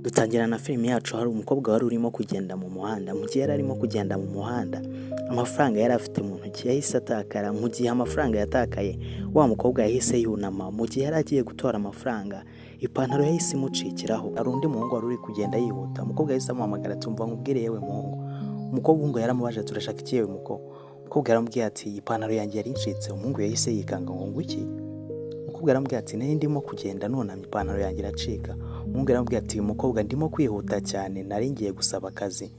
Dutangira na filime yacu hari umukobwa wari urimo kugenda mu muhanda, mu gihe yari arimo kugenda mu muhanda amafaranga yari afite mu ntoki yahise atakara, mu gihe amafaranga yatakaye wa mukobwa yahise yunama, mu gihe yari agiye gutora amafaranga ipantaro yahise imucikiraho, hari undi muhungu wari uri kugenda yihuta, umukobwa yahise amuhamagara ati umva nkubwire yewe muhungu, umukobwa ngo yaramubaje turashaka iki yewe umukobwa yaramubwiye ati ipantaro yanjye yari icitse, umuhungu yahise yikanga ngo iki, umukobwa yaramubwiye ati nari ndimo kugenda nunamye ipantaro yanjye iracika, umuhungu yaramubwiye ati uyu mukobwa ndimo kwihuta cyane nari ngiye gusaba akazi,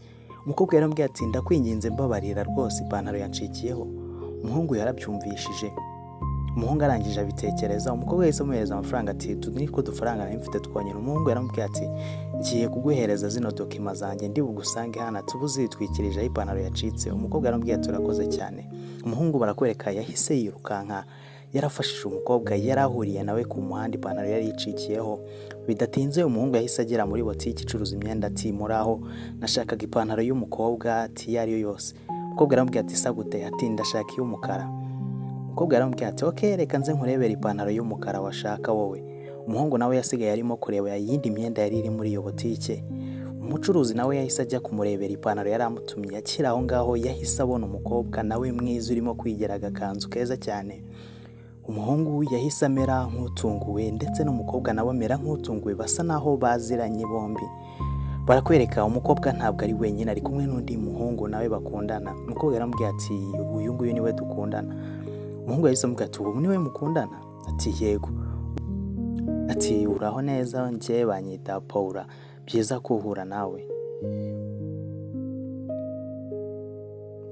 umukobwa yaramubwiye ati ndakwinginze mbabarira rwose ipantaro yancikiyeho, umuhungu yarabyumvishije, umuhungu arangije abitekereza, umukobwa yahise amuhereza amafaranga ati niko dufaranga nari mfite twonyine, umuhungu yaramubwiye ati ngiye kuguhereza zino dokima zanjye ndi bugusange hano tubuzitwikirijeho ipantaro yacitse, umukobwa yaramubwiye ati urakoze cyane, umuhungu barakwereka yahise yirukanka yarafashije umukobwa yari ahuriye nawe ku muhanda ipantaro yari icikiyeho, bidatinze umuhungu yahise agera muri botiki icuruza imyenda ati muraho nashakaga ipantaro y'umukobwa ati iyo ariyo yose, umukobwa yaramubwiye ati sagute ati ndashaka iy'umukara, umukobwa yaramubwiye ati okay reka nze nkurebera ipantaro y'umukara washaka wowe, umuhungu nawe yasigaye arimo kureba iyindi myenda yari iri muri iyo botike, umucuruzi nawe yahise ajya kumurebera ipantaro yari amutumye, akiri aho ngaho yahise abona umukobwa nawe mwiza urimo kwigera agakanzu keza cyane, umuhungu yahise amera nk'utunguwe ndetse n'umukobwa nawe amera nk'utunguwe, basa naho baziranye bombi, barakwereka umukobwa ntabwo ari wenyine ari kumwe n'undi muhungu nawe bakundana, umukobwa yaramubwiye ati uyu nguyu niwe dukundana, umuhungu yahise amubwira ati ubu niwe mukundana ati yego, ati uraho neza njye banyita Paula byiza kuhura nawe,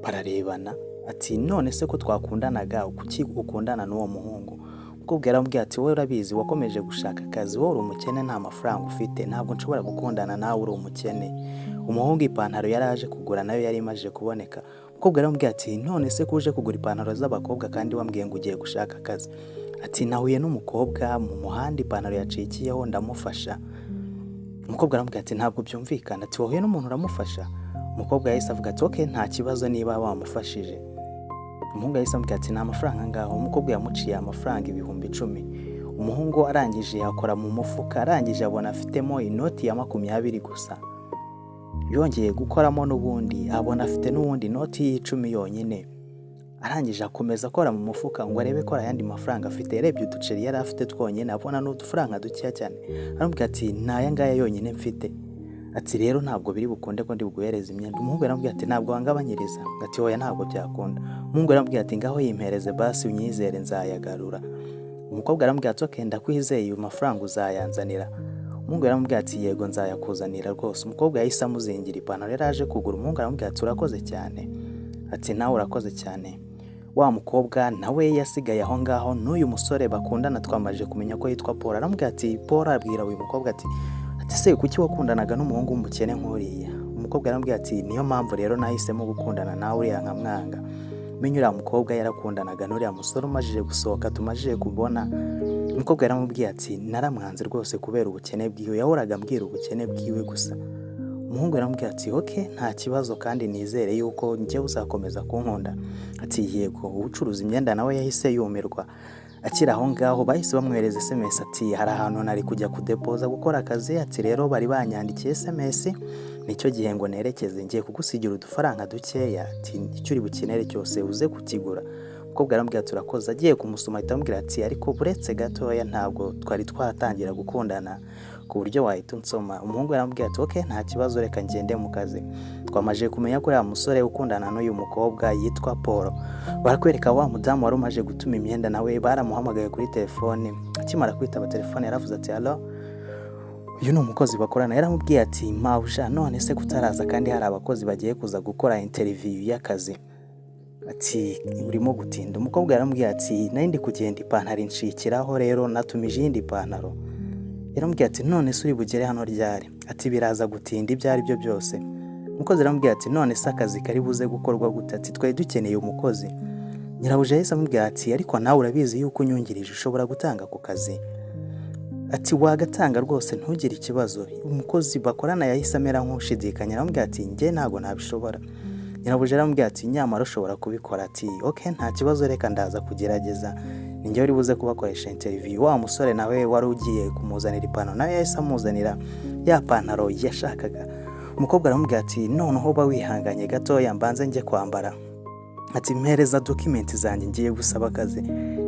bararebana ati none se ko twakundanaga kuki ukundana n'uwo muhungu, umukobwa yaramubwiye ati wowe urabizi wakomeje gushaka akazi, wowe uri umukene nta mafaranga ufite ntabwo nshobora gukundana nawe uri umukene, umuhungu ipantaro yari aje kugura nayo yari imaze kuboneka, umukobwa yaramubwiye ati none se ko uje kugura ipantaro z'abakobwa kandi wambwiye ngo ugiye gushaka akazi, ati nahuye n'umukobwa mu muhanda ipantaro yacikiyeho ndamufasha, umukobwa yaramubwiye ati ntabwo byumvikana, ati wahuye n'umuntu uramufasha, umukobwa yahise avuga ati okay nta kibazo niba wamufashije, umuhungu yahise amubwira ati nta mafaranga ngaho, umukobwa yamuciye amafaranga 10,000, umuhungu arangije akora mu mufuka, arangije abona afitemo inoti ya 20 gusa, yongeye gukoramo n'ubundi abona afite n'ubundi inoti y'10 yonyine, arangije akomeza akora mu mufuka ngo arebe ko ayandi mafaranga afite, yarebye uduceri yari afite twonyine abona n'udufaranga dukeya cyane, aramubwira ati naya ngaya yonyine mfite, ati rero ntabwo biri bukunde ko ndi buguhereza imyenda, umuhungu yaramubwiye ati ntabwo wangabanyiriza, ati oya ntabwo byakunda, umuhungu yaramubwiye ati ngaho yimpereze basi unyizere nzayagarura, umukobwa yaramubwiye ati okay ndakwizeye uyu mafaranga uzayanzanira, umuhungu yaramubwiye ati yego nzayakuzanira rwose, umukobwa yahise amuzingira ipantaro yari aje kugura, umuhungu yaramubwiye ati urakoze cyane, ati nawe urakoze cyane, wa mukobwa nawe yasigaye aho ngaho n'uyu musore bakundana twamaje kumenya ko yitwa Paul, aramubwiye ati Paul abwira uyu mukobwa ati se kuki wakundanaga n'umuhungu w'umukene nk'uriya, umukobwa yaramubwiye ati niyo mpamvu rero nahisemo gukundana nawe uriya nkamwanga, menye uriya mukobwa yarakundanaga n'uriya musore umajije gusohoka tumajije kubona, umukobwa yaramubwiye ati naramwanze rwose kubera ubukene bwiwe, yahoraga ambwira ubukene bwiwe gusa, umuhungu yaramubwiye ati okay nta kibazo kandi nizere yuko njye uzakomeza kunkunda, ati yego, ubucuruza imyenda nawe yahise yumirwa, akiri aho ngaho bahise bamwohereza SMS ati hari ahantu nari kujya kudepoza gukora akazi, ati rero bari banyandikiye SMS nicyo gihe ngo nerekeze ngiye kugusigira udufaranga dukeya, ati icyo uri bukenere cyose uze kukigura, umukobwa yaramubwiye ati urakoze, agiye kumusoma ahita amubwira ati ariko buretse gatoya ntabwo twari twatangira gukundana ku buryo wahita unsoma, umuhungu yaramubwiye ati okay nta kibazo reka ngende mu kazi, twamaje kumenya ko uriya musore ukundana n'uyu mukobwa yitwa Paul, barakwereka wa mudamu wari umaje gutuma imyenda nawe baramuhamagaye kuri telefone, akimara kwitaba telefone yaravuze ati allo uyu ni umukozi bakorana, yaramubwiye ati mawusha none se kutaraza kandi hari abakozi bagiye kuza gukora interview y'akazi, ati urimo gutinda, umukobwa yaramubwiye ati nari ndi kugenda ipantaro inshikiraho rero natumije iyindi pantaro, yaramubwiye ati none se uri bugere hano ryari, ati biraza gutinda ibyo ari byo byose, umukozi yaramubwiye ati none se akazi kari buze gukorwa gute, ati twari dukeneye umukozi, nyirabuja yahise amubwira ati ariko nawe urabizi yuko unyungirije ushobora gutanga ku kazi, ati wagatanga rwose ntugire ikibazo, umukozi bakorana yahise amera nk'ushidikanya, aramubwira ati njye ntabwo nabishobora, nyirabuja yaramubwiye ati nyamara ushobora kubikora, ati okay nta kibazo reka ndaza kugerageza, ninjye uri buze kubakoresha interview, wa musore nawe wari ugiye kumuzanira ipantaro nawe yahise amuzanira ya pantaro yashakaga. Umukobwa aramubwira ati noneho ba wihanganye gatoya mbanze njye kwambara, ati mpereza document zanjye ngiye gusaba akazi,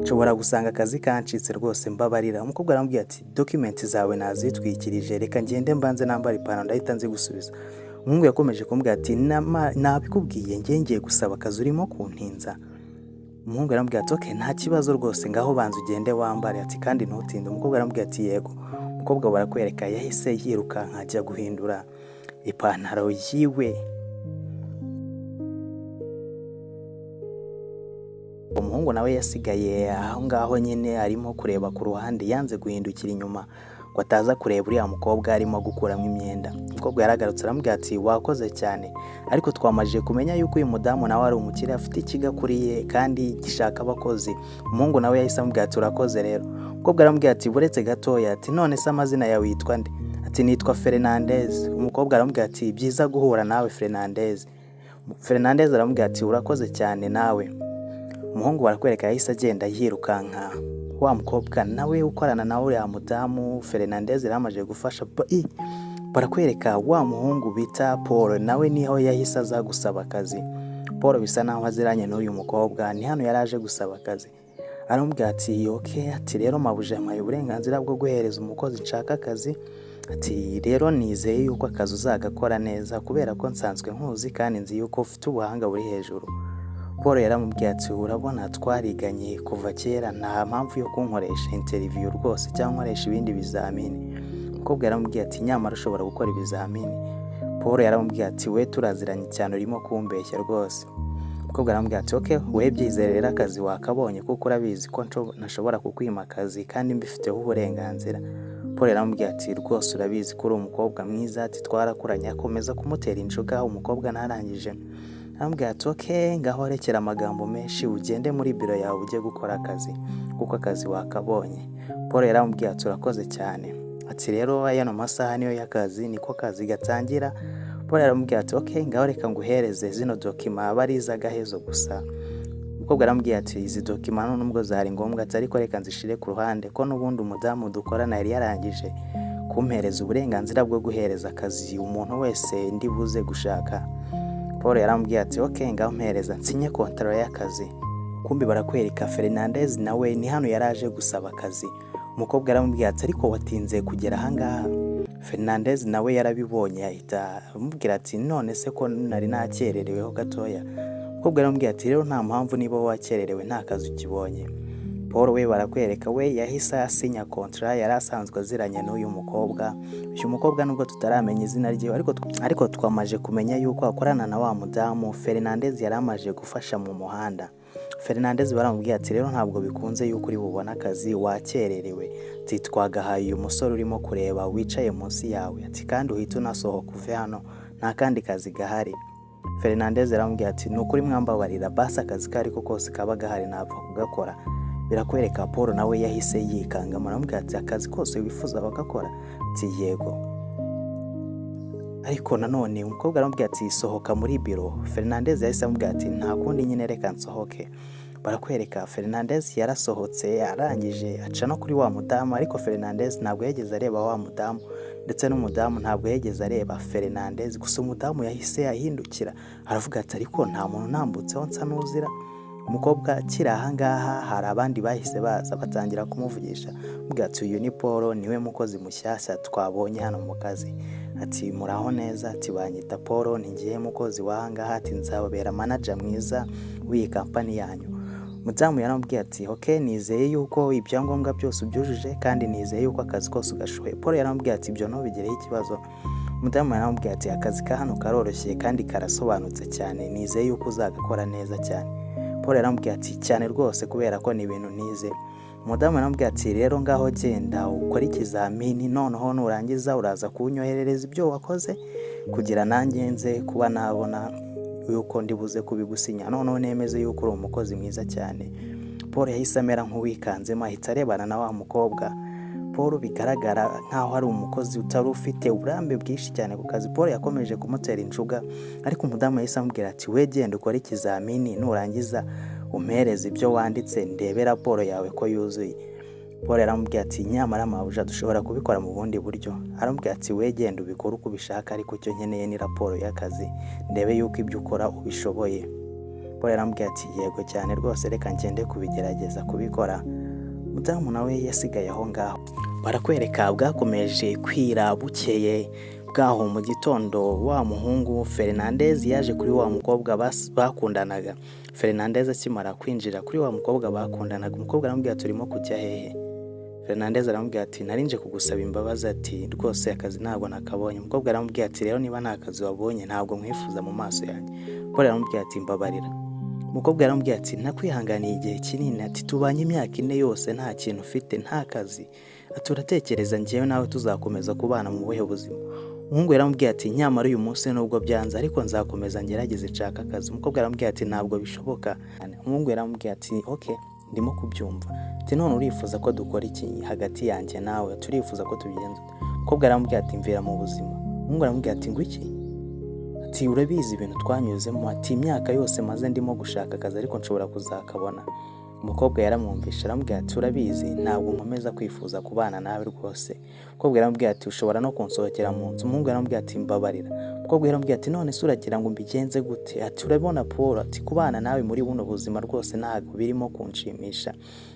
nshobora gusanga akazi kancitse rwose mbabarira. Umukobwa aramubwira ati document zawe nazitwikirije, reka ngende mbanze nambara ipantaro ndahita nzigusubiza. Umuhungu yakomeje kumubwira ati nabikubwiye ngiye gusaba akazi urimo kuntinza. Umuhungu aramubwira ati okay nta kibazo rwose ngaho banza ugende wambare, ati kandi ntutinde. Umukobwa aramubwira ati yego. Umukobwa barakwereka yahise yirukanka ajya guhindura ipantaro yiwe. Umuhungu nawe yasigaye aho ngaho nyine arimo kureba ku ruhande, yanze guhindukira inyuma ngo ataza kureba uriya mukobwa arimo gukuramo imyenda. Umukobwa yaragarutse aramubwira ati wakoze cyane, ariko twamajije kumenya yuko uyu mudamu nawe ari umukire afite ikigakuriye kandi gishaka abakozi. Umuhungu nawe yahise amubwira ati urakoze rero. Umukobwa aramubwira ati buretse gatoya, ati none se amazina yawe witwa nde? Ati nitwa Fernandez. Umukobwa aramubwira ati byiza guhura nawe Fernandez. Fernandez aramubwira ati urakoze cyane nawe. Umuhungu barakwereka yahise agenda yirukanka. Wa mukobwa nawe ukorana nawe uriya mudamu Fernandez yaramaje gufasha. Barakwereka wa muhungu bita Paul nawe niho yahise aza gusaba akazi. Paul bisa naho aziranye n'uyu mukobwa, ni hano yaraje gusaba akazi. Aramubwira ati okay, ati rero mabuje amaye uburenganzira bwo guhereza umukozi nshaka akazi, ati rero nizeye yuko akazi uzagakora neza kubera ko nsanzwe nkuzi kandi nzi yuko ufite ubuhanga buri hejuru. Paul yaramubwiye ati urabona twariganye kuva kera, nta mpamvu yo kunkoresha interview rwose cyangwa nkoresha ibindi bizamini. Umukobwa yaramubwiye ati nyamara ushobora gukora ibizamini. Paul yaramubwiye ati we turaziranye cyane urimo kumbeshya rwose. Umukobwa aramubwira ati okay we byizerera akazi wakabonye kuko urabizi ko ntashobora kukwima akazi kandi mbifiteho uburenganzira. Paul yaramubwiye ati rwose urabizi ko uri umukobwa mwiza, ati twarakuranye. Akomeza kumutera injuga. Umukobwa narangije aramubwira ati okay ngaho rekera amagambo menshi ugende muri biro yawe ujye gukora akazi kuko akazi wakabonye. Paul yaramubwiye ati urakoze cyane, ati rero aya masaha niyo y'akazi niko kazi gatangira. Paul yaramubwiye ati okay ngaho reka nguhereze zino document bari izagahezo gusa. Umukobwa aramubwiye ati izi document nubwo zari ngombwa ariko reka nzishire ku ruhande ko n'ubundi umudamu dukorana yari yarangije kumpereza uburenganzira bwo guhereza akazi umuntu wese ndi buze gushaka. Paul yaramubwiye ati okay ngaho mpereza nsinye contract y'akazi. Kumbi barakwereka Fernandez nawe ni hano yaraje gusaba akazi. Umukobwa aramubwiye ati ariko watinze kugera aha ngaha. Fernandez nawe yarabibonye ahita amubwira ati none se ko nari nakerereweho gatoya. Umukobwa aramubwiye ati rero nta mpamvu niba wakererewe nta kazi ukibonye. Paul we barakwereka we yahise asinya contract yari asanzwe aziranye n'uyu mukobwa. Uyu mukobwa nubwo tutaramenya izina rye ariko twamaje kumenya yuko akorana na wa mudamu Fernandez yaramaje gufasha mu muhanda. Fernandez baramubwiye ati rero ntabwo bikunze yuko uri bubona akazi wakererewe, ati twagahaye uyu musore urimo kureba wicaye munsi yawe, ati kandi uhita unasohoka uve hano nta kandi kazi gahari. Fernandez aramubwiye ati nukuri mwambabarira basi akazi kariko kose kaba gahari napfa kugakora. Birakwereka Paul nawe yahise yikanga aramubwira ati akazi kose wifuza bagakora, ati yego. Ariko nanone umukobwa aramubwira ati sohoka muri biro. Fernandez yahise amubwira ati nta kundi nyine reka nsohoke. Barakwereka Fernandez yarasohotse arangije aca no kuri wa mudamu, ariko Fernandez ntabwo yageze areba wa mudamu ndetse n'umudamu ntabwo yageze areba Fernandez. Gusa umudamu yahise yahindukira aravuga ati ariko nta muntu nambutseho nsa nuzira. Umukobwa akiri aha ngaha hari abandi bahise baza batangira kumuvugisha. Mubwira ati uyu ni Paul niwe mukozi mushyashya twabonye hano mu kazi, ati muraho neza, ati banyita Paul ningiye mukozi wahangaha, ati nzababera manager mwiza w'iyi company yanyu. Mudamu yaramubwiye ati okay nizeye yuko ibyangombwa byose ubyujuje kandi nizeye yuko akazi kose ugashoboye. Paul yaramubwiye ati ibyo no bigereho ikibazo. Mudamu yaramubwiye ati akazi ka hano karoroshye kandi karasobanutse cyane, nizeye yuko uzagakora neza cyane. Paul yaramubwiye ati cyane rwose kubera ko ni ibintu nize. Mudamu yaramubwiye ati rero ngaho genda ukora ikizamini, noneho nurangiza uraza kunyoherereza ibyo wakoze kugira nanjye nze kuba nabona yuko ndibuze kubigusinya, noneho nemeze yuko uri umukozi mwiza cyane. Paul yahise amera nk'uwikanzemo ahita arebana na wa mukobwa. Paul bigaragara nkaho ari umukozi utari ufite uburambe bwinshi cyane ku kazi. Paul yakomeje kumutera injuga, ariko umudamu yahise amubwira ati we genda ukora ikizamini, nurangiza umpereze ibyo wanditse ndebe raporo yawe ko yuzuye. Paul yaramubwiye ati nyamara mabuja dushobora kubikora mu bundi buryo. Aramubwiye ati we genda ubikore uko ubishaka, ariko icyo nkeneye ni raporo y'akazi ndebe yuko ibyo ukora ubishoboye. Paul yaramubwiye ati yego cyane rwose, reka ngende kubigerageza kubikora. Mudamu nawe yasigaye aho ngaho. Barakwereka bwakomeje kwira bukeye bwaho mu gitondo wa muhungu Fernandez yaje kuri wa mukobwa bakundanaga. Fernandez akimara kwinjira kuri wa mukobwa bakundanaga, umukobwa aramubwira ati urimo kujya hehe? Fernandez aramubwira ati narinje kugusaba imbabazi, ati rwose akazi ntabwo nakabonye. Umukobwa aramubwira ati rero niba nta kazi wabonye ntabwo nkwifuza mu maso yanjye. Paul aramubwira ati mbabarira. Umukobwa aramubwira ati nakwihanganiye igihe kinini, ati tubanye imyaka 4 yose nta kintu ufite, nta kazi, ati uratekereza njyewe nawe tuzakomeza kubana mu buhe buzima? Umuhungu yaramubwiye ati nyamara uyu munsi nubwo byanze ariko nzakomeza ngerageze nshaka akazi. Umukobwa aramubwira ati ntabwo bishoboka. Umuhungu yaramubwiye ati okay, ndimo kubyumva. Ati none urifuza ko dukora iki hagati yanjye nawe? Turifuza ko tubigenza. Umukobwa aramubwira ati mvira mu buzima. Umuhungu aramubwira ati ngo iki? Ati urabizi ibintu twanyuzemo, ati imyaka yose maze ndimo gushaka akazi ariko nshobora kuzakabona. Umukobwa yaramwumvisha aramubwira ati urabizi ntabwo nkomeza kwifuza kubana nawe rwose. Umukobwa yaramubwira ati ushobora no kunsohokera mu nzu. Umuhungu yaramubwira ati mbabarira. Umukobwa yaramubwira ati none se uragira ngo mbigenze gute? Ati urabona Paul, ati kubana nawe muri buno buzima rwose ntabwo birimo kunshimisha.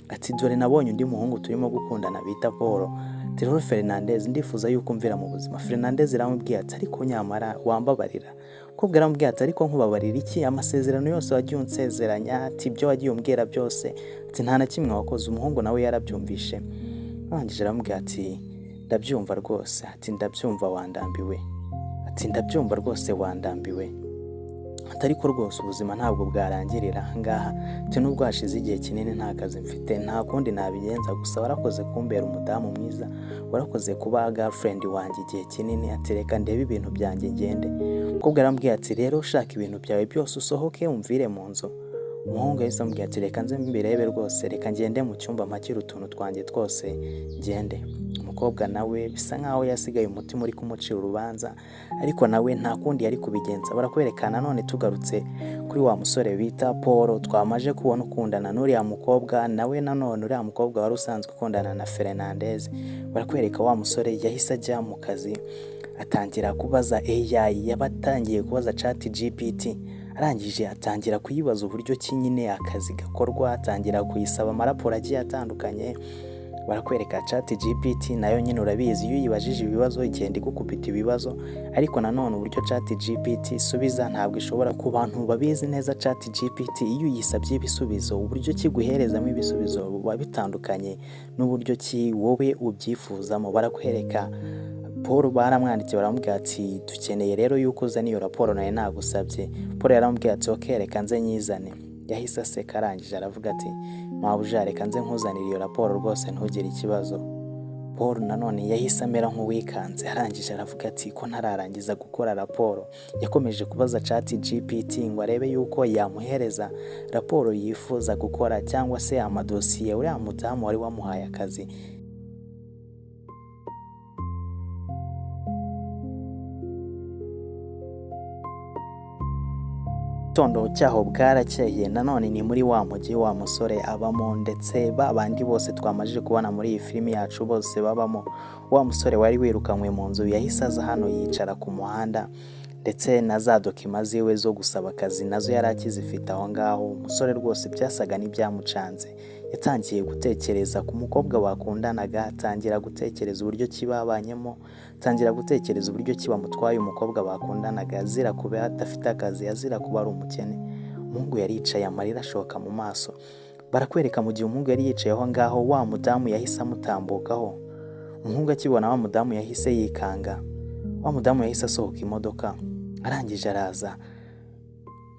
Ati dore nabonye undi muhungu turimo gukundana bita Paul. Ati rero Fernandez ndifuza yuko mvira mu buzima. Fernandez yaramubwira ati ariko nyamara wambabarira. Umukobwa yaramubwira ati ariko nkubabarira iki? Amasezerano yose wagiye unsezeranya, ati ibyo wagiye umbwira byose, ati nta na kimwe wakoze. Umuhungu nawe yarabyumvishe. Arangije aramubwira ati ndabyumva rwose, ati ndabyumva wandambiwe, ati ndabyumva rwose wandambiwe, ati ariko rwose ubuzima ntabwo bwarangirira ngaha, ati nubwo hashize igihe kinini nta kazi mfite nta kundi nabigenza, gusa warakoze kumbera umudamu mwiza, warakoze kuba girlfriend wanjye igihe kinini, ati reka ndebe ibintu byanjye ngende. Umukobwa arambwira ati rero ushaka ibintu byawe byose usohoke umvire mu nzu. Umuhungu yahise amubwira ati reka nze mbirebe rwose, reka ngende mu cyumba mpakire utuntu twanjye twose ngende. Umukobwa nawe bisa nkaho yasigaye umutima uri kumucira urubanza, ariko nawe nta kundi yari kubigenza. Barakwerekana none tugarutse kuri wa musore bita Paul twamaje kubona ukundana n'uriya mukobwa, nawe nanone uriya mukobwa wari usanzwe ukundana na Fernandez. Barakwereka wa musore yahise ajya mu kazi atangira kubaza AI, yabatangiye kubaza ChatGPT. Arangije atangira kuyibaza uburyo ki nyine akazi gakorwa, atangira kuyisaba amaraporo agiye atandukanye. Barakwereka ChatGPT nayo nyine urabizi iyo yibajije ibibazo igenda igukupita ibibazo, ariko nanone uburyo ChatGPT isubiza ntabwo ishobora. Ku bantu babizi neza ChatGPT iyo uyisabye ibisubizo uburyo kiguherezamo ibisubizo buba bitandukanye n'uburyo ki wowe ubyifuzamo. Barakwereka Paul baramwandikiye baramubwira ati dukeneye rero yuko uzana iyo raporo naye nagusabye. Paul yaramubwira ati okay reka nze nyizane. Yahise aseka arangije aravuga ati mabuja reka nze nkuzanira iyo raporo rwose ntugire ikibazo. Paul nanone yahise amera nk'uwikanze arangije aravuga ati ko ntararangiza gukora raporo. Yakomeje kubaza ChatGPT ngo arebe yuko yamuhereza raporo yifuza gukora cyangwa se amadosiye uriya mudamu wari wamuhaye akazi. Tondo cyaho bwarakeye nanone ni muri wa mujyi wa musore abamo, ndetse babandi bose twamaje kubona muri iyi filimi yacu bose babamo. Wa musore wari wirukanywe mu nzu yahise aza hano yicara ku muhanda, ndetse na za dokima ziwe zo gusaba akazi nazo yari akizifite aho ngaho. Umusore rwose byasaga n'ibyamucanze, yatangiye gutekereza ku mukobwa bakundanaga, atangira gutekereza uburyo kibabanyemo, atangira gutekereza uburyo kibamutwaye umukobwa bakundanaga azira kuba adafite akazi, azira kuba ari umukene. Umuhungu yari yicaye amarira ashoka mu maso. Barakwereka mu gihe umuhungu yari yicaye aho ngaho wa mudamu yahise amutambukaho. Umuhungu akibona wa mudamu yahise yikanga. Wa mudamu yahise asohoka imodoka arangije araza.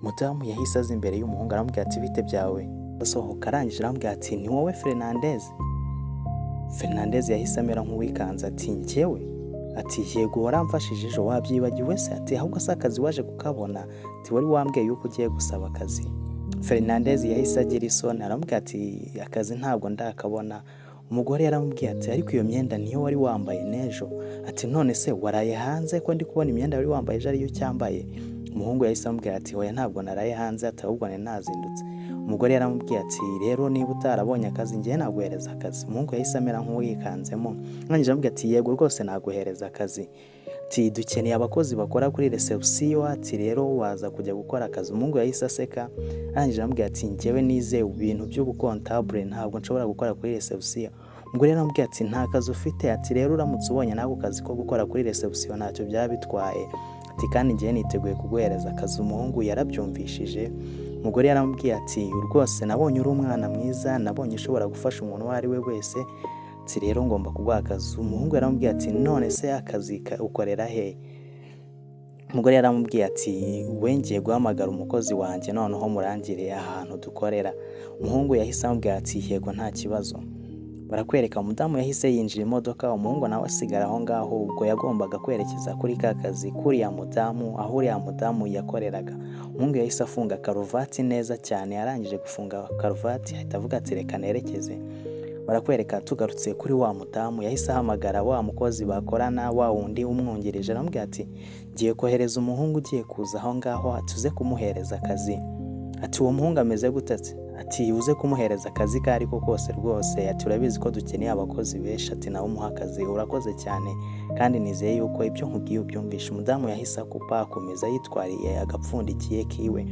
Mudamu yahise aza imbere y'umuhungu aramubwira ati bite byawe? Asohoka arangije aramubwira ati ni wowe Fernandez? Fernandez yahise amera nk'uwikanze ati njyewe? Ati yego waramfashije ejo wabyibagiwe se? Ati ahubwo se akazi waje kukabona? Ati wari wambwiye yuko ugiye gusaba akazi. Fernandez yahise agira isoni aramubwira ati akazi ntabwo ndakabona. Umugore yaramubwiye ati ariko iyo myenda niyo wari wambaye nejo? Ati none se waraye hanze ko ndi kubona imyenda wari wambaye ejo ariyo cyambaye? Umuhungu yahise amubwira ati hoya ntabwo naraye hanze, ati ahubwo nazindutse. Umugore yaramubwiye ati rero niba utarabonye akazi njye naguhereza akazi. Umuhungu yahise amera nk'uwikanzemo, arangije aramubwira ati yego rwose naguhereza akazi, ati dukeneye abakozi bakora kuri reception, ati rero waza kujya gukora akazi. Umuhungu yahise aseka, arangije aramubwira ati njyewe nize ibintu by'ubukontabule ntabwo nshobora gukora kuri reception. Umugore yaramubwiye ati nta kazi ufite, ati rero uramutse ubonye nako kazi ko gukora kuri reception ntacyo byaba bitwaye, ati kandi njye niteguye kuguhereza akazi. Umuhungu yarabyumvishije. Umugore yaramubwiye ati rwose nabonye uri umwana mwiza, nabonye ushobora gufasha umuntu uwo ari we wese, ati rero ngomba kuguha akazi. Umuhungu yaramubwiye ati none se akazi ukorera he? Umugore yaramubwiye ati we ngiye guhamagara umukozi wanjye noneho murangire ahantu dukorera. Umuhungu yahise amubwira ati yego nta kibazo. Barakwereka, umudamu yahise yinjira imodoka, umuhungu nawe asigara aho ngaho. Ubwo yagombaga kwerekeza kuri ka kazi kuriya mudamu, aho uriya mudamu yakoreraga. Umuhungu yahise afunga karuvati neza cyane, arangije gufunga karuvati ahita avuga ati reka nerekeze. Barakwereka, tugarutse kuri wa mudamu yahise ahamagara wa mukozi bakorana, wa wundi umwungirije, aramubwira ati ngiye kohereza umuhungu ugiye kuza aho ngaho atuze kumuhereza akazi. Ati uwo muhungu ameze gute? Ati uze kumuhereza akazi ko ariko kose rwose, ati urabizi ko dukeneye abakozi benshi, ati nawe umuha akazi. Urakoze cyane kandi nizeye yuko ibyo nkubwiye ubyumvisha. Umudamu yahise akupa akomeza yitwariye agapfundikiye kiwe.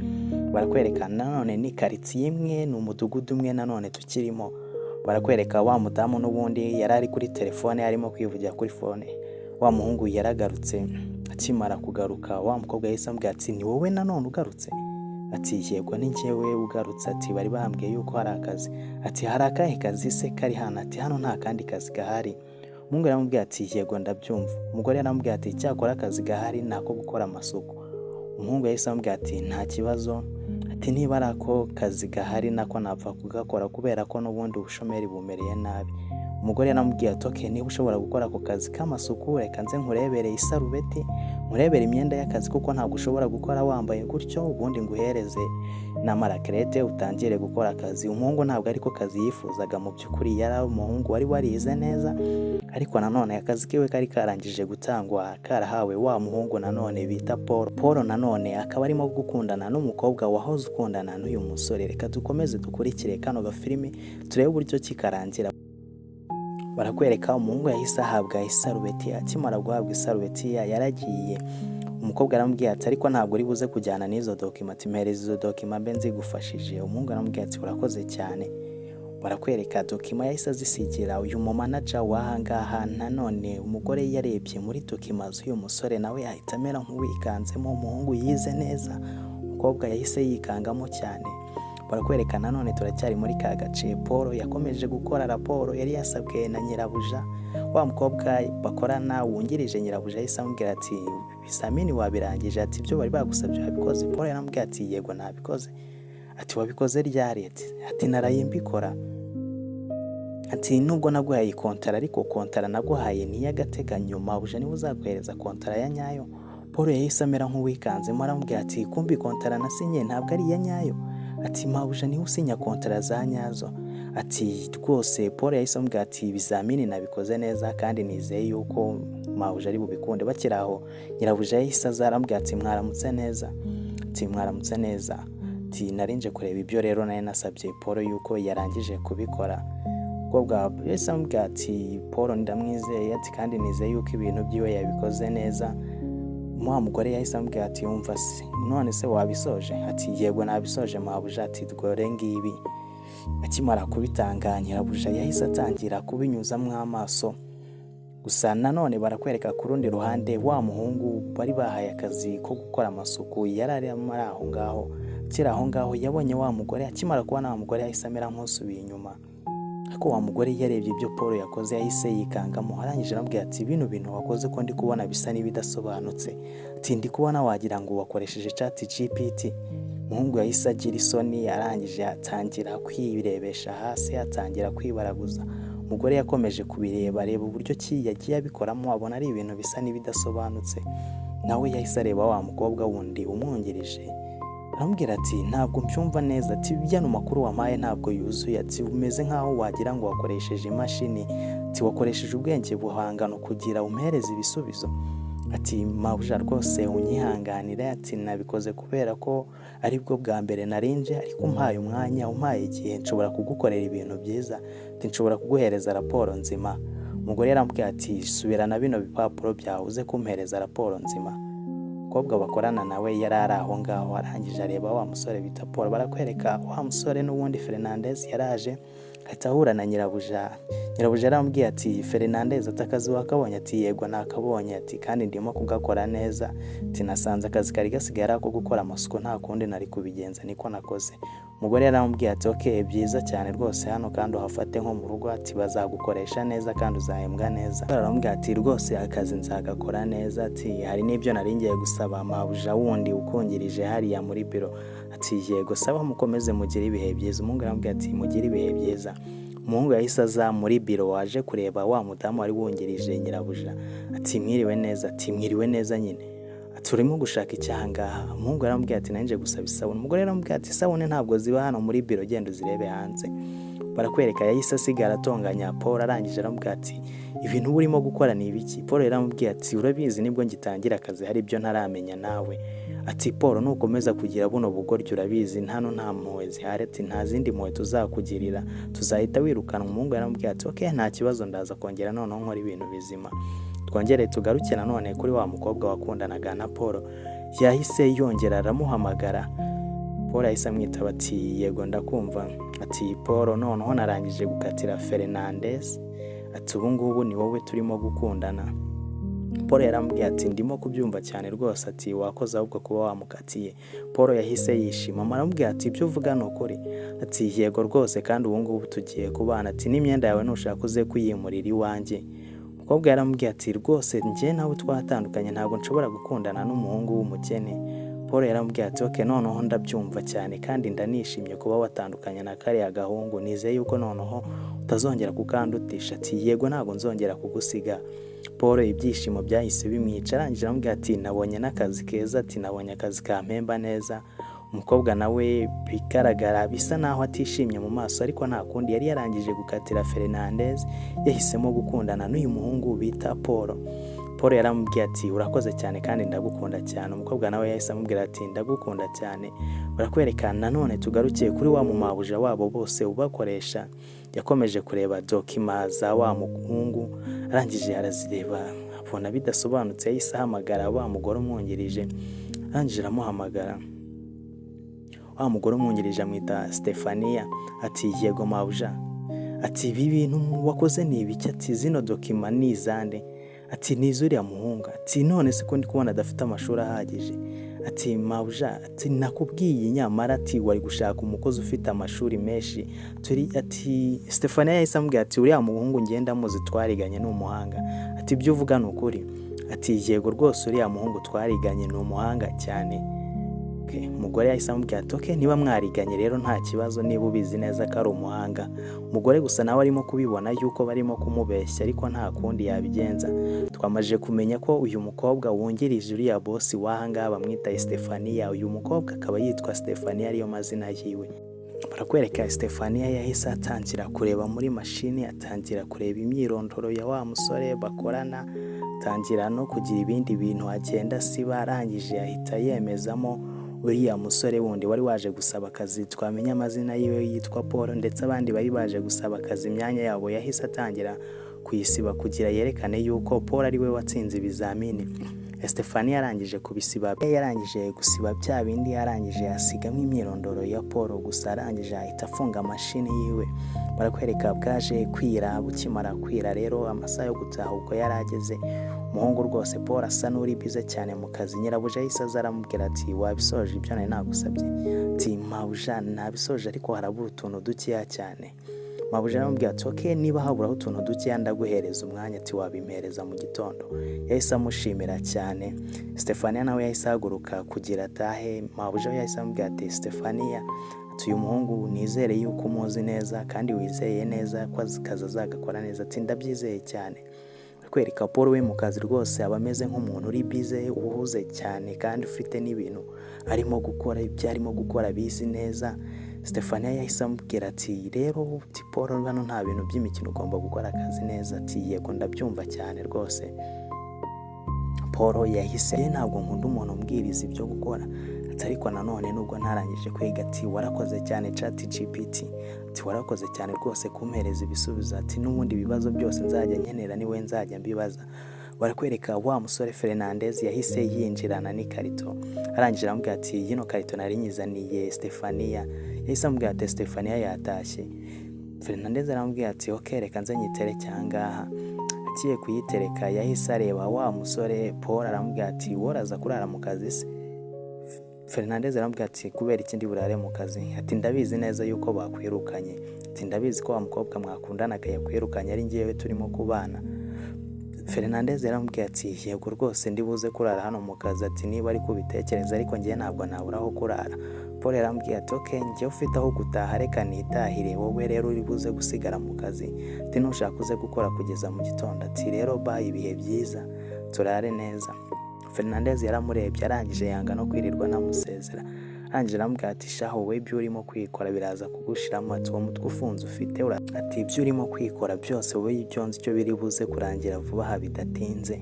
Barakwereka nanone ni karitsiye imwe, ni umudugudu umwe nanone tukirimo. Barakwereka wa mudamu n'ubundi yari ari kuri telefone arimo kwivugira kuri fone. Wa muhungu yaragarutse, akimara kugaruka wa mukobwa yahise amubwira ati ni wowe nanone ugarutse? Ati yego ni njyewe ugarutse, ati bari bambwiye yuko hari akazi. Ati hari akahe kazi se kari hano? Ati hano nta kandi kazi gahari. Umuhungu yaramubwiye ati yego ndabyumva. Umugore yaramubwiye ati cyakora akazi gahari nako gukora amasuku. Umuhungu yahise amubwira ati nta kibazo, ati niba ari ako kazi gahari nako napfa kugakora kubera ko n'ubundi ubushomeri bumereye nabi. Umugore yaramubwiye ati okay, niba ushobora gukora ako kazi k'amasuku reka nze nkurebere isarubeti, nkurebere imyenda y'akazi kuko ntabwo ushobora gukora wambaye gutyo, ubundi nguhereze na marakerete utangire gukora akazi. Umuhungu ntabwo ariko kazi yifuzaga mu by'ukuri, yari umuhungu wari warize neza, ariko nanone akazi kiwe kari karangije gutangwa karahawe wa muhungu nanone bita Paul. Paul nanone akaba arimo gukundana n'umukobwa wahoze ukundana n'uyu musore. Reka dukomeze dukurikire kano gafilimi turebe uburyo kikarangira. Barakwereka, umuhungu yahise ahabwa isarubeti. Akimara guhabwa isarubeti yaragiye. Umukobwa aramubwiye ati ariko ntabwo uri buze kujyana n'izo document, mpereza izo document mbe nzigufashije. Umuhungu aramubwiye ati urakoze cyane. Barakwereka document yahise azisigira uyu mu manager wahangaha. Nanone umugore yarebye muri document z'uyu musore nawe yahita amera nk'uwikanzemo. Umuhungu yize neza, umukobwa yahise yikangamo cyane. Barakwereka nanone turacyari muri ka gace. Paul yakomeje gukora raporo yari yasabwe na nyirabuja. Wa mukobwa bakorana wungirije nyirabuja yahise amubwira ati bisamini wabirangije? Ati ibyo bari bagusabye wabikoze? Paul yaramubwira ati yego nabikoze. Ati wabikoze ryari? Ati naraye mbikora. Ati nubwo naguhaye kontara ariko kontara naguhaye ni y'agateganyo, mabuja niwe uzaguhereza kontara ya nyayo. Paul yahise amera nk'uwikanzemo, aramubwira ati kumbi kontara nasinye ntabwo ari iya nyayo? Ati mabuja niwe usinya kontara za nyazo. Ati rwose Paul yahise amubwira ati ibizamini nabikoze neza kandi nizeye yuko mabuja ari bubikunde. Bakiraho nyirabuja yahise azaramubwira ati mwaramutse neza. Ati mwaramutse neza. Ati narinje kureba ibyo rero naye nasabye Paul yuko yarangije kubikora. Umukobwa yahise amubwira ati Paul ndamwizeye, ati kandi nizeye yuko ibintu byiwe yabikoze neza. Wa mugore yahise amubwira ati umva se none se wabisoje? Ati yego nabisoje mabuja. Ati dore ngibi. Akimara kubitanga nyirabuja yahise atangira kubinyuzamo amaso. Gusa nanone barakwereka ku rundi ruhande wa muhungu bari bahaye akazi ko gukora amasuku yari ari aho ngaho. Kira aho ngaho yabonye wa mugore. Akimara kubona wa mugore yahise amera nk'usubiye inyuma. Ariko wa mugore yarebye ibyo Paul yakoze yahise yikangamo. Arangije aramubwira ati bino bintu wakoze ko ndi kubona bisa n'ibidasobanutse. Ati ndi kubona wagira ngo wakoresheje ChatGPT. Umuhungu yahise agira isoni, arangije atangira kwirebesha hasi, atangira kwibaraguza. Umugore yakomeje kubireba uburyo ki yagiye abikoramo, abona ari ibintu bisa n'ibidasobanutse. Nawe yahise areba wa mukobwa wundi umwungirije, aramubwira ati ntabwo mbyumva neza. Ati bijyana makuru wamaye ntabwo yuzuye. Ati umeze nkaho wagira ngo wakoresheje imashini. Ati wakoresheje ubwenge buhangano kugira umpereze ibisubizo. ati mabuja rwose unyihanganire, ati nabikoze kubera ko aribwo bwa mbere narinje, ariko umpaye umwanya, umpaye igihe, nshobora kugukorera ibintu byiza, ati nshobora kuguhereza raporo nzima. Umugore yaramubwiye ati subirana bino bipapuro byawe uze kumpereza raporo nzima. Umukobwa bakorana nawe yari ari aho ngaho, arangije areba wa musore bita Paul, barakwereka wa musore n'ubundi Fernandez yaraje ahita ahura na nyirabuja. Nyirabuja aramubwiye ati Fernandez, ati akazi wakabonye? Ati yego nakabonye, ati kandi ndimo kugakora neza, ati nasanze akazi kari gasigaye ari ako gukora amasuku, nta kundi nari kubigenza niko nakoze. Umugore yaramubwiye ati okay, byiza cyane rwose, hano kandi uhafate nko mu rugo, ati bazagukoresha neza kandi uzahembwa neza. Aramubwiye ati rwose akazi nzagakora neza, ati hari n'ibyo nari ngiye gusaba mabuja wundi ukungirije hariya muri biro. Ati yego saba, mukomeze mugire ibihe byiza. Umuhungu aramubwiye ati mugire ibihe byiza. Umuhungu yahise aza muri biro waje kureba wa mudamu wari wungirije nyirabuja. Ati mwiriwe neza, ati mwiriwe neza nyine, turimo gushaka icyangaha. Umuhungu aramubwiye ati nanje gusaba isabune. Umugore aramubwiye ati isabune ntabwo ziba hano muri biro, genda uzirebe hanze. Barakwereka yahise asigara atonganya Paul, arangije aramubwiye ati ibintu urimo gukora ni ibiki? Paul yaramubwiye ati urabizi nibwo ngitangira akazi hari ibyo ntaramenya nawe. Ati Paul nukomeza kugira buno bugoryo urabizi hano nta mpuhwe zihari, ati nta zindi mpuhwe tuzakugirira, tuzahita wirukanwa. Umuhungu yaramubwiye ati okay nta kibazo, ndaza kongera noneho nkora ibintu bizima. Twongere tugaruke nanone kuri wa mukobwa wakundanaga na Paul. Yahise yongera aramuhamagara. Paul yahise amwitaba ati yego ndakumva. Ati Paul noneho narangije gukatira Fernandez, ati ubu ngubu ni wowe turimo gukundana. Paul yaramubwiye ati ndimo kubyumva cyane rwose, ati wakoze ahubwo kuba wamukatiye. Paul yahise yishima, aramubwiye ati ibyo uvuga ni ukuri? Ati yego rwose kandi ubu ngubu tugiye kubana, ati n'imyenda yawe nushaka uze kuyimurira iwanjye. Umukobwa yaramubwiye ati rwose njye nawe twatandukanye, ntabwo nshobora gukundana n'umuhungu w'umukene. Paul yaramubwiye ati okay noneho ndabyumva cyane kandi ndanishimye kuba watandukanye na kariya gahungu, nizeye yuko noneho utazongera kukandutisha. Ati yego ntabwo nzongera kugusiga. Paul ibyishimo byahise bimwica, arangije aramubwira ati nabonye n'akazi keza, ati nabonye akazi kampemba neza. Umukobwa nawe bigaragara bisa naho atishimye mu maso, ariko nta kundi yari yarangije gukatira Fernandez, yahisemo gukundana n'uyu muhungu bita Paul. Paul yaramubwiye ati urakoze cyane kandi ndagukunda cyane. Umukobwa nawe yahise amubwira ati ndagukunda cyane. Barakwerekana nanone tugarukiye kuri wa mumabuja wabo bose ubakoresha. Yakomeje kureba dokima za wa muhungu, arangije arazireba abona bidasobanutse, yahise ahamagara wa mugore umwungirije. Arangije aramuhamagara. Wa mugore umwungirije amwita Stefania. Ati yego mabuja, ati ibi bintu wakoze ni ibiki? Ati zino dokima ni izande? Ati nizuriya muhunga. Ati none se ko ndi kubona adafite amashuri ahagije? Ati mabuja, ati nakubwiye nyamara ati wari gushaka umukozi ufite amashuri menshi. Ati Stefania yahise amubwira ati uriya muhungu ngenda muzi twariganye ni umuhanga. Ati ibyo uvuga ni ukuri? Ati yego rwose uriya muhungu twariganye ni umuhanga cyane. Umugore yahise amubwira ati okay niba mwariganye rero nta kibazo, niba ubizi neza ko ari umuhanga. Umugore gusa nawe arimo kubibona yuko barimo kumubeshya, ariko nta kundi yabigenza. Twamaje kumenya ko uyu mukobwa wungirije uriya boss wahanga bamwita Stefania, uyu mukobwa akaba yitwa Stefania ariyo mazina yiwe. Barakwereka Stefania yahise atangira kureba muri mashini, atangira kureba imyirondoro ya wa musore bakorana, atangira no kugira ibindi bintu agenda siba. Arangije ahita yemezamo uriya musore wundi wari waje gusaba akazi, twamenya amazina yiwe yitwa Paul, ndetse abandi bari baje gusaba akazi imyanya yabo yahise atangira kuyisiba kugira yerekane yuko Paul ari we watsinze ibizamini. Stefania yarangije kubisiba, yarangije gusiba bya bindi, yarangije asigamo imyirondoro ya Paul gusa, arangije ahita afunga mashini yiwe. Barakwereka bwaje kwira, bukimara kwira rero amasaha yo gutaha uko yarageze. Umuhungu rwose Paul asa n'uri bize cyane mu kazi. Nyirabuja yahise aza aramubwira ati wabisoje ibyo nari nagusabye? Ati mabuja nabisoje ariko harabura utuntu dukeya cyane. Mabuja aramubwira ati okay niba haburaho utuntu dukeya ndaguhereza umwanya, ati wabimpereza mu gitondo. Yahise amushimira cyane. Stefania nawe yahise ahaguruka kugira atahe. Mabuja yahise amubwira ati Stefania, ati uyu muhungu nizere yuko umuzi neza kandi wizeye neza ko akazi azagakora neza. Ati ndabyizeye cyane. Kwereka Paul we mu kazi rwose aba ameze nk'umuntu uri bize, uhuze cyane kandi ufite n'ibintu arimo gukora, ibyo arimo gukora bizi neza. Stefania yahise amubwira ati rero Paul hano nta bintu by'imikino, ugomba gukora akazi neza. Ati yego ndabyumva cyane rwose. Paul yahise ntabwo nkunda umuntu umbwiriza ibyo gukora ariko nanone nubwo ntarangije kwiga ati warakoze cyane ChatGPT ati warakoze cyane rwose kumpereza ibisubizo ati n'ubundi ibibazo byose nzajya nkenera niwe nzajya mbibaza. Barakwereka wa musore Fernandez yahise yinjirana n'ikarito, arangije aramubwira ati yino karito nari nyizaniye Stefania. Yahise amubwira ati Stefania yatashye. Fernandez aramubwira ati okay reka nze nyitere cyangaha. Agiye kuyitereka yahise areba wa musore Paul aramubwira ati woraza kurara mu kazi se? Fernandez aramubwira ati kubera ikindi burare mu kazi? Ati ndabizi neza yuko bakwirukanye. Ati ndabizi ko wa mukobwa mwakundanaga yakwirukanye ari ngiyewe turimo kubana. Fernandez yaramubwiye ati yego rwose ndibuze kurara hano mu kazi ati niba ari kubitekereza ariko ngiye ntabwo nabura aho kurara. Paul yaramubwiye ati okay ngiye ufite aho gutaha reka nitahire wowe rero uri buze gusigara mu kazi ati nushaka uze gukora kugeza mu gitondo ati rero bye ibihe byiza turare neza. Fernandez yaramurebye arangije yanga no kwirirwa namusezera. Arangije aramubwira ati shaho wowe ibyo urimo kwikora biraza kugushiramo ati uwo mutwe ufunze ufite ati ibyo urimo kwikora byose wowe ibyo nzi cyo biri buze kurangira vuba bidatinze.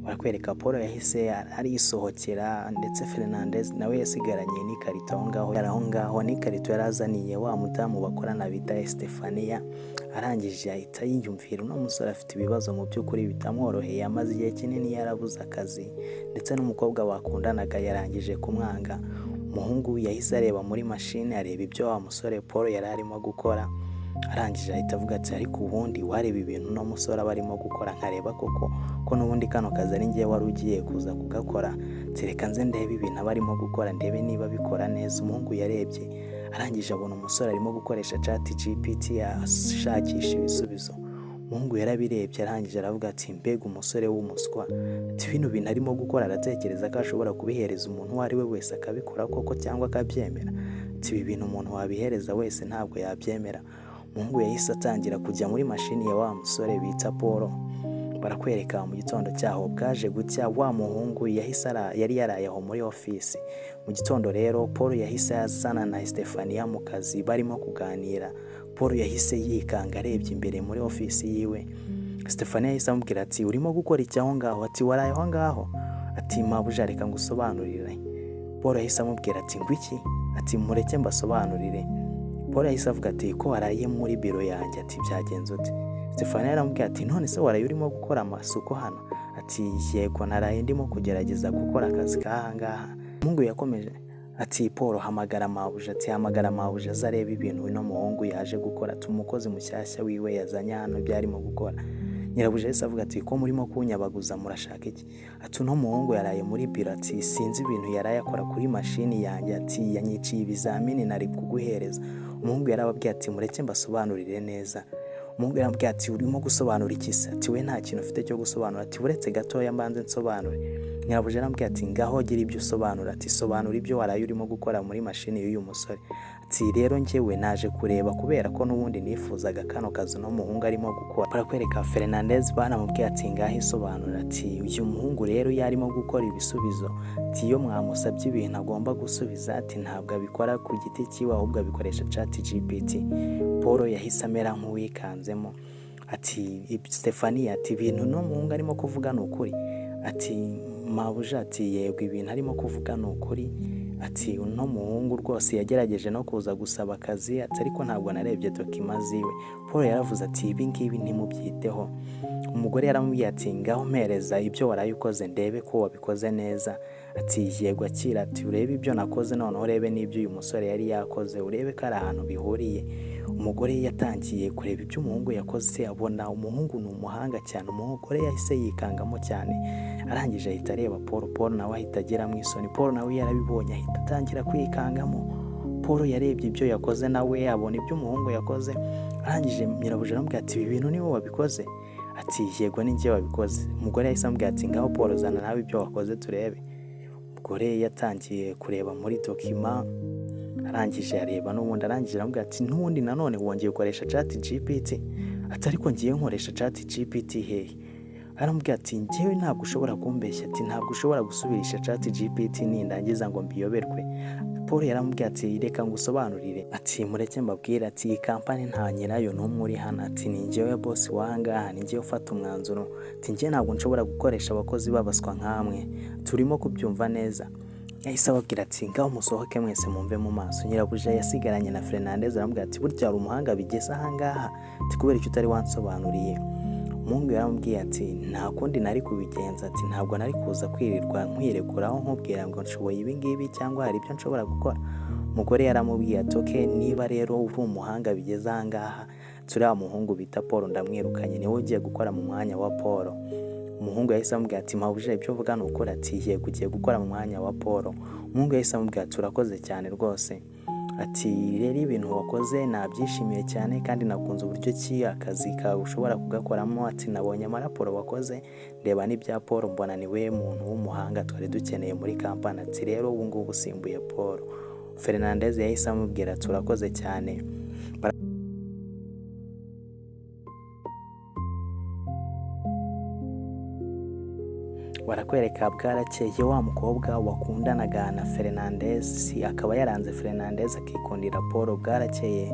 Barakwereka Paul yahise arisohokera ndetse Fernandez nawe yasigaranye n'ikarito aho ngaho n'ikarito yarazaniye wa mudamu bakorana bita Stefania. Arangije ahita yiyumvira uno musore afite ibibazo mu by'ukuri bitamworoheye, amaze igihe kinini yarabuze akazi ndetse n'umukobwa bakundanaga yarangije kumwanga. Umuhungu yahise areba muri machine areba ibyo wa musore Paul yari arimo gukora, arangije ahita avuga ati ariko ubundi wareba ibintu no musore barimo gukora nkareba koko ko n'ubundi kano kazi ari ngiye wari ugiye kuza kugakora, tereka nze ndebe ibintu barimo gukora ndebe niba bikora neza. Umuhungu yarebye arangije abona umusore arimo gukoresha ChatGPT ashakisha ibisubizo. Umuhungu yarabirebye arangije aravuga ati mbega umusore w'umuswa ati bino bintu arimo gukora aratekereza ko ashobora kubihereza umuntu uwo ari we wese akabikora koko cyangwa akabyemera ati ibi bintu umuntu wabihereza wese ntabwo yabyemera. Umuhungu yahise atangira kujya muri mashini ya wa musore bita Paul. Barakwereka mu gitondo cyaho bwaje gucya wa muhungu yahise yari yaraye aho muri office. Mu gitondo rero Paul yahise yazana na Stefania mu kazi barimo kuganira. Paul yahise yikanga arebye imbere muri office yiwe. Stefania yahise amubwira ati urimo gukora iki aho ngaho? Ati waraye aho ngaho? Ati mabuja reka ngusobanurire. Paul yahise amubwira ati ngwiki? Ati mureke mbasobanurire. Paul yahise avuga ati ko waraye muri biro yanjye ati byagenze ute? Stefania yaramubwiye ati none se waraye urimo gukora amasuko hano? Ati yego naraye ndimo kugerageza gukora akazi kahangaha. Umuhungu yakomeje ati Paul hamagara mabuja. Ati hamagara mabuja azareba ibintu uno muhungu yaje gukora, tumukozi mushyashya wiwe yazanye hano byarimo gukora. Nyirabuja yahise avuga ati ko murimo kunyabaguza murashaka iki? Ati uno muhungu yaraye muri biro ati sinzi ibintu yaraye akora kuri mashini yanjye ati yanyiciye ibizamini nari kuguhereza. Umuhungu yarababwiye ati mureke mbasobanurire neza. Umuhungu yarambwiye ati urimo gusobanura iki se? Ati we nta kintu ufite cyo gusobanura. Ati uretse gatoya mbanze nsobanure. Nyirabuja yarambwiye ati ngaho gira ibyo usobanura. Ati sobanura ibyo waraye urimo gukora muri mashini y'uyu musore. Ati rero njyewe naje kureba kubera ko n'ubundi nifuzaga kano kazi no muhungu arimo gukora. Barakwereka Fernandez banamubwiye ati ngaho isobanura. Ati uyu muhungu rero yarimo gukora ibisubizo ati iyo mwamusabye ibintu agomba gusubiza ati ntabwo abikora ku giti cyiwe ahubwo abikoresha ChatGPT. Paul yahise amera nk'uwikanzemo ati Stefania ati ibintu no muhungu arimo kuvuga ni ukuri? Ati mabuja ati yego ibintu arimo kuvuga ni ukuri. Ati uno muhungu rwose yagerageje no kuza gusaba akazi ati ariko ntabwo narebye dokima ziwe. Paul yaravuze ati ibi ngibi ntimubyiteho. Umugore yaramubwiye ati ngaho mpereza ibyo waraye ukoze ndebe ko wabikoze neza. Ati yego akira. Ati urebe ibyo nakoze noneho urebe n'ibyo uyu musore yari yakoze urebe ko ari ahantu bihuriye. Umugore yatangiye kureba ibyo umuhungu yakoze abona umuhungu ni umuhanga cyane. Umugore yahise yikangamo cyane arangije ahita areba Paul nawe ahita agira mu isoni. Paul nawe yarabibonye ahita atangira kwikangamo. Paul yarebye ibyo yakoze nawe abona ibyo umuhungu yakoze. Arangije nyirabuja aramubwira ati ibi bintu ni wowe wabikoze? Ati yego ni njye wabikoze. Umugore yahise amubwira ati ngaho Paul zana nawe ibyo wakoze turebe. Umugore yatangiye kureba muri dokima arangije areba n'ubundi arangije aramubwira ati n'ubundi nanone wongeye gukoresha ChatGPT? Ati ariko ngiye nkoresha ChatGPT hehe? aramubwira ati njyewe ntabwo ushobora kumbeshya, ati ntabwo ushobora gusubirisha ChatGPT nindangiza ngo mbiyoberwe. Paul yaramubwiye ati reka ngusobanurire, ati mureke mbabwire, ati iyi kampani nta nyirayo n'umwe uri hano, ati ni njyewe boss w'ahangaha, ni njyewe ufata umwanzuro, ati njye ntabwo nshobora gukoresha abakozi babaswa nkamwe, turimo kubyumva neza. Yahise ababwira ati ngaho musohoke mwese mumve mu maso. Nyirabuja yasigaranye na Fernandez aramubwira ati burya ari umuhanga bigeze ahangaha, ati kubera icyo utari wansobanuriye. Umuhungu yaramubwiye ati nta kundi nari kubigenza, ati ntabwo nari kuza kwirirwa nkwireguraho nkubwira ngo nshoboye ibi ngibi cyangwa hari ibyo nshobora gukora. Umugore yaramubwiye ati okay, niba rero uri umuhanga bigeze ahangaha, turiya muhungu bita Paul ndamwirukanye, niwe ugiye gukora mu mwanya wa Paul. Umuhungu yahise amubwira ati mpabuje ibyo uvuga ni ukuri, ati yego ugiye gukora mu mwanya wa Paul. Umuhungu yahise amubwira ati urakoze cyane rwose, ati rero ibintu wakoze nabyishimiye cyane kandi nakunze uburyo ki akazi kawe ushobora kugakoramo, ati nabonye amaraporo wakoze ndeba n'ibya Paul mbona ni we muntu w'umuhanga twari dukeneye muri kampani, ati rero ubu ngubu usimbuye Paul. Fernandez yahise amubwira ati urakoze cyane. Barakwereka bwarakeye wa mukobwa wakundanaga na Fernandez akaba yaranze Fernandez akikundira Paul. Bwarakeye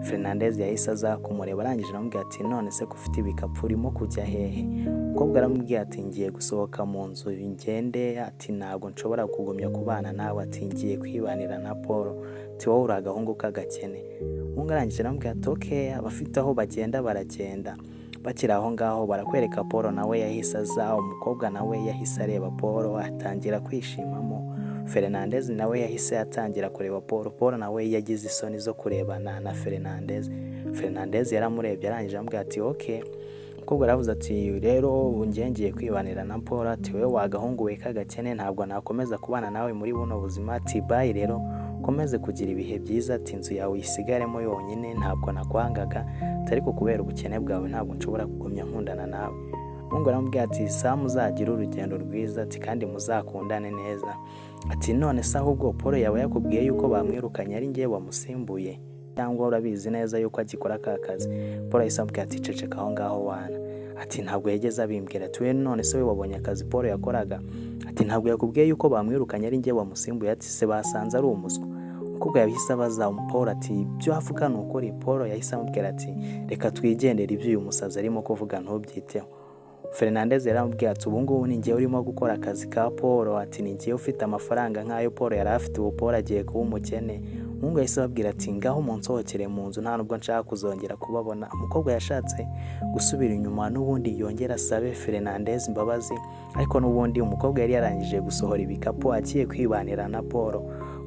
Fernandez yahise aza kumureba, arangije aramubwira ati none se ko ufite ibikapu urimo kujya hehe? Umukobwa aramubwira ati ngiye gusohoka mu nzu ngende, ati ntabwo nshobora kugumya kubana nawe, ati ngiye kwibanira na Paul, ati wowe uri agahungu k'agakene. Umuhungu arangije aramubwira ati okay, abafite aho bagenda baragenda. Bakiri aho ngaho barakwereka Paul nawe yahise aza, umukobwa nawe yahise areba Paul atangira kwishimamo. Fernandez nawe yahise atangira kureba Paul. Paul nawe yagize isoni zo kurebana na Fernandez. Fernandez yaramurebye arangije aramubwira ati okay. Umukobwa aravuze ati rero ngiye kwibanira na Paul, ati wewe wagahungu we k'agakene ntabwo nakomeza kubana nawe muri buno buzima, ati bye rero ukomeze kugira ibihe byiza, ati inzu yawe uyisigaremo yonyine, ntabwo nakwangaga, ariko kubera ubukene bwawe ntabwo nshobora kugumya nkundana nawe. Umuhungu aramubwira ati Sam uzagira urugendo rwiza, ati kandi muzakundane neza. Ati none se ahubwo Paul yaba yakubwiye yuko bamwirukanye ari njye wamusimbuye cyangwa urabizi neza yuko agikora ka kazi? Paul yahise amubwira ati ceceka aho ngaho wana, ati ntabwo yageze abimbwira. Ati we none se we wabonye akazi Paul yakoraga? Ati ntabwo yakubwiye yuko bamwirukanye ari njye wamusimbuye? Ati se basanze ari umuswa? Umukobwa yahise abaza Paul ati ibyo avuga ni ukuri? Paul yahise amubwira ati reka twigendere, ibyo uyu musazi arimo kuvuga ntubyiteho. Fernandez yaramubwira ati ubu ngubu ni njye urimo gukora akazi ka Paul, ati ni njye ufite amafaranga nk'ayo Paul yari afite, ubu Paul agiye kuba umukene. Umuhungu yahise ababwira ati ngaho munsohokere mu nzu, nta nubwo nshaka kuzongera kubabona. Umukobwa yashatse gusubira inyuma n'ubundi yongera asabe Fernandez imbabazi, ariko n'ubundi umukobwa yari yarangije gusohora ibikapu agiye kwibanira na Paul.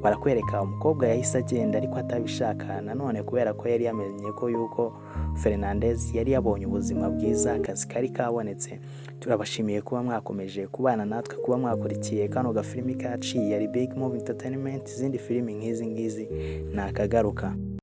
Barakwereka umukobwa yahise agenda ariko atabishaka nanone, kubera ko yari yamenye ko yuko Fernandez yari yabonye ubuzima bwiza, akazi kari kabonetse. Turabashimiye kuba mwakomeje kubana natwe, kuba mwakurikiye kano gafilimi kaciye. Yari Big Movie Entertainment, izindi filimi nk'izi nakagaruka.